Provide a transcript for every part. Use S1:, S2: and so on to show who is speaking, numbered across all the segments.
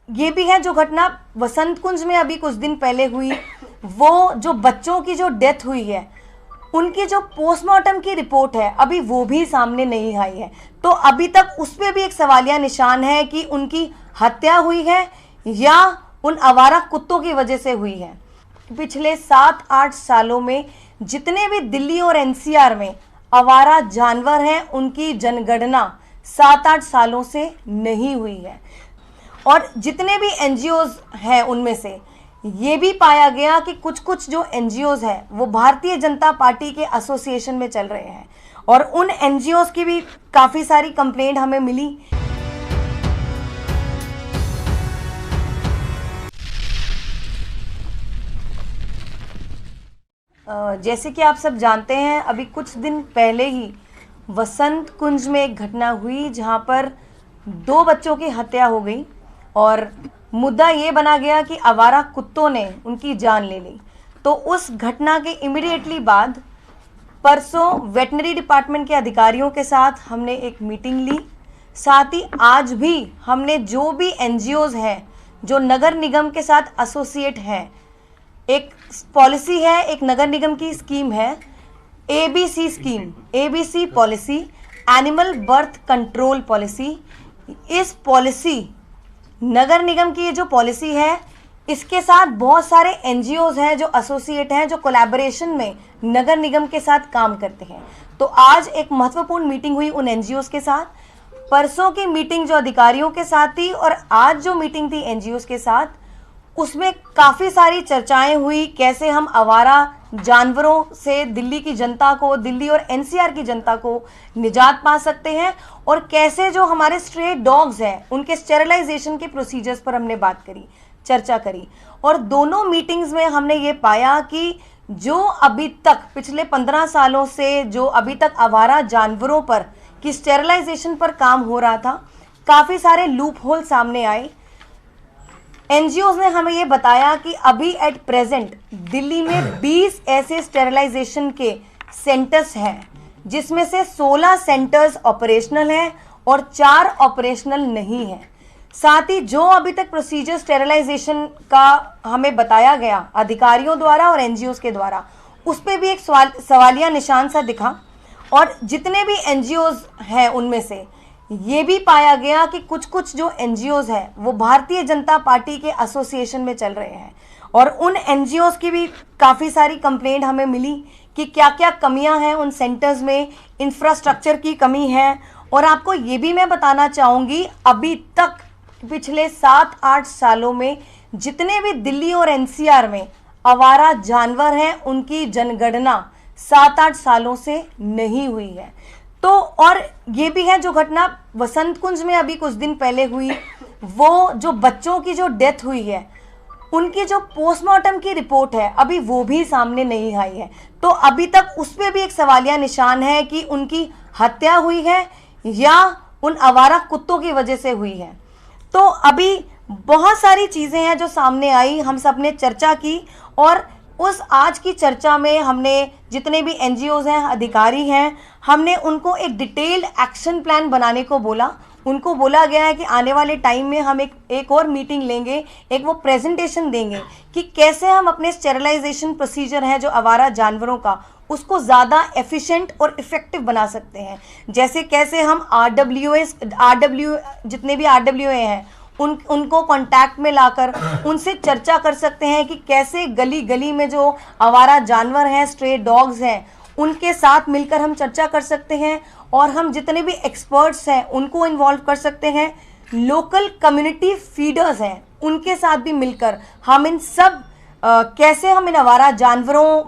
S1: ये भी है जो घटना वसंत कुंज में अभी कुछ दिन पहले हुई, वो जो बच्चों की जो डेथ हुई है उनकी जो पोस्टमार्टम की रिपोर्ट है अभी वो भी सामने नहीं आई है। तो अभी तक उस पर भी एक सवालिया निशान है कि उनकी हत्या हुई है या उन आवारा कुत्तों की वजह से हुई है। पिछले 7-8 सालों में जितने भी दिल्ली और एनसीआर में आवारा जानवर हैं उनकी जनगणना 7-8 सालों से नहीं हुई है। और जितने भी एनजीओज हैं उनमें से ये भी पाया गया कि कुछ जो एनजीओज हैं वो भारतीय जनता पार्टी के एसोसिएशन में चल रहे हैं और उन एनजीओज की भी काफ़ी सारी कंप्लेंट हमें मिली। जैसे कि आप सब जानते हैं, अभी कुछ दिन पहले ही वसंत कुंज में एक घटना हुई जहां पर 2 बच्चों की हत्या हो गई और मुद्दा ये बना गया कि आवारा कुत्तों ने उनकी जान ले ली। तो उस घटना के इमीडिएटली बाद परसों वेटनरी डिपार्टमेंट के अधिकारियों के साथ हमने एक मीटिंग ली। साथ ही आज भी हमने जो भी एनजीओज हैं जो नगर निगम के साथ एसोसिएट हैं, एक पॉलिसी है, एक नगर निगम की स्कीम है ABC scheme, ABC policy, animal birth control policy. इस पॉलिसी नगर निगम की ये जो पॉलिसी है इसके साथ बहुत सारे एनजीओज हैं जो एसोसिएट हैं जो कोलैबोरेशन में नगर निगम के साथ काम करते हैं। तो आज एक महत्वपूर्ण मीटिंग हुई उन एनजीओज के साथ। परसों की मीटिंग जो अधिकारियों के साथ थी और आज जो मीटिंग थी एनजीओज के साथ, उसमें काफ़ी सारी चर्चाएं हुई कैसे हम आवारा जानवरों से दिल्ली की जनता को, दिल्ली और एनसीआर की जनता को निजात पा सकते हैं और कैसे जो हमारे स्ट्रे डॉग्स हैं उनके स्टेरिलाइजेशन के प्रोसीजर्स पर हमने बात करी, चर्चा करी। और दोनों मीटिंग्स में हमने ये पाया कि जो अभी तक पिछले 15 सालों से जो अभी तक आवारा जानवरों पर की स्टेरिलाइजेशन पर काम हो रहा था, काफ़ी सारे लूप होल सामने आए। एनजीओज ने हमें ये बताया कि अभी एट प्रेजेंट दिल्ली में 20 ऐसे स्टेरिलाइजेशन के सेंटर्स हैं जिसमें से 16 सेंटर्स ऑपरेशनल हैं और 4 ऑपरेशनल नहीं हैं। साथ ही जो अभी तक प्रोसीजर स्टेरिलाइजेशन का हमें बताया गया अधिकारियों द्वारा और एनजीओज के द्वारा, उस पर भी एक सवालिया निशान सा दिखा। और जितने भी एनजीओज हैं उनमें से ये भी पाया गया कि कुछ जो एनजीओज हैं वो भारतीय जनता पार्टी के एसोसिएशन में चल रहे हैं और उन एनजीओज की भी काफ़ी सारी कंप्लेंट हमें मिली कि क्या क्या कमियां हैं उन सेंटर्स में, इंफ्रास्ट्रक्चर की कमी है। और आपको ये भी मैं बताना चाहूँगी, अभी तक पिछले 7-8 सालों में जितने भी दिल्ली और एनसीआर में आवारा जानवर हैं उनकी जनगणना 7-8 सालों से नहीं हुई है। तो और ये भी है जो घटना वसंत कुंज में अभी कुछ दिन पहले हुई, वो जो बच्चों की जो डेथ हुई है उनकी जो पोस्टमार्टम की रिपोर्ट है अभी वो भी सामने नहीं आई है। तो अभी तक उस पर भी एक सवालिया निशान है कि उनकी हत्या हुई है या उन आवारा कुत्तों की वजह से हुई है। तो अभी बहुत सारी चीज़ें हैं जो सामने आई, हम सब ने चर्चा की और उस आज की चर्चा में हमने जितने भी एनजीओज हैं, अधिकारी हैं, हमने उनको एक डिटेल्ड एक्शन प्लान बनाने को बोला। उनको बोला गया है कि आने वाले टाइम में हम एक और मीटिंग लेंगे, एक वो प्रेजेंटेशन देंगे कि कैसे हम अपने स्टेरिलाइजेशन प्रोसीजर हैं जो आवारा जानवरों का, उसको ज़्यादा एफिशिएंट और इफ़ेक्टिव बना सकते हैं। जैसे कैसे हम जितने भी RWA हैं उनको कांटेक्ट में लाकर उनसे चर्चा कर सकते हैं कि कैसे गली गली में जो आवारा जानवर हैं, स्ट्रे डॉग्स हैं, उनके साथ मिलकर हम चर्चा कर सकते हैं और हम जितने भी एक्सपर्ट्स हैं उनको इन्वॉल्व कर सकते हैं। लोकल कम्युनिटी फीडर्स हैं उनके साथ भी मिलकर हम इन सब कैसे हम इन आवारा जानवरों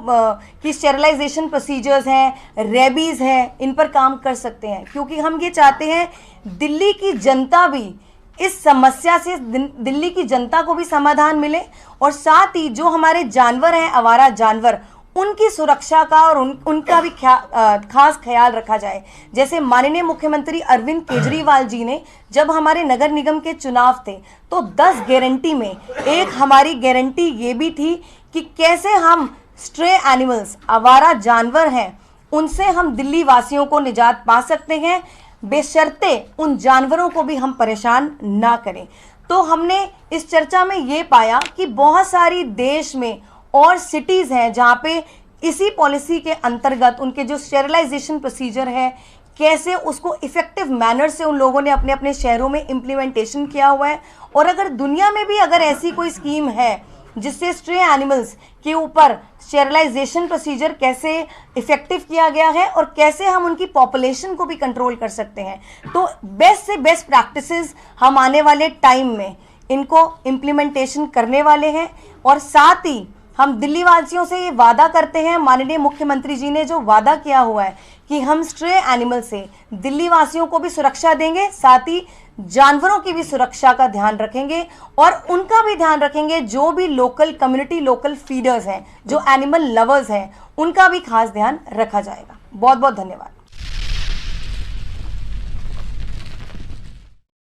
S1: की स्टेरिलाइजेशन प्रोसीजर्स हैं, रेबीज़ हैं, इन पर काम कर सकते हैं। क्योंकि हम ये चाहते हैं दिल्ली की जनता भी इस समस्या से, दिल्ली की जनता को भी समाधान मिले और साथ ही जो हमारे जानवर हैं, आवारा जानवर, उनकी सुरक्षा का और उनका भी खास ख्याल रखा जाए। जैसे माननीय मुख्यमंत्री अरविंद केजरीवाल जी ने जब हमारे नगर निगम के चुनाव थे तो 10 गारंटी में एक हमारी गारंटी ये भी थी कि कैसे हम स्ट्रे एनिमल्स, आवारा जानवर हैं, उनसे हम दिल्ली वासियों को निजात पा सकते हैं, बेशर्ते उन जानवरों को भी हम परेशान ना करें। तो हमने इस चर्चा में ये पाया कि बहुत सारी देश में और सिटीज़ हैं जहाँ पे इसी पॉलिसी के अंतर्गत उनके जो स्टेरिलाइजेशन प्रोसीजर है, कैसे उसको इफेक्टिव मैनर से उन लोगों ने अपने अपने शहरों में इम्प्लीमेंटेशन किया हुआ है। और अगर दुनिया में भी अगर ऐसी कोई स्कीम है जिससे स्ट्रे एनिमल्स के ऊपर स्टेरिलाइजेशन प्रोसीजर कैसे इफेक्टिव किया गया है और कैसे हम उनकी पॉपुलेशन को भी कंट्रोल कर सकते हैं, तो बेस्ट से बेस्ट प्रैक्टिसेस हम आने वाले टाइम में इनको इम्प्लीमेंटेशन करने वाले हैं। और साथ ही हम दिल्ली वासियों से ये वादा करते हैं, माननीय मुख्यमंत्री जी ने जो वादा किया हुआ है कि हम स्ट्रे एनिमल से दिल्ली वासियों को भी सुरक्षा देंगे, साथ ही जानवरों की भी सुरक्षा का ध्यान रखेंगे और उनका भी ध्यान रखेंगे जो भी लोकल कम्युनिटी, लोकल फीडर्स हैं, जो एनिमल लवर्स हैं, उनका भी खास ध्यान रखा जाएगा। बहुत बहुत धन्यवाद।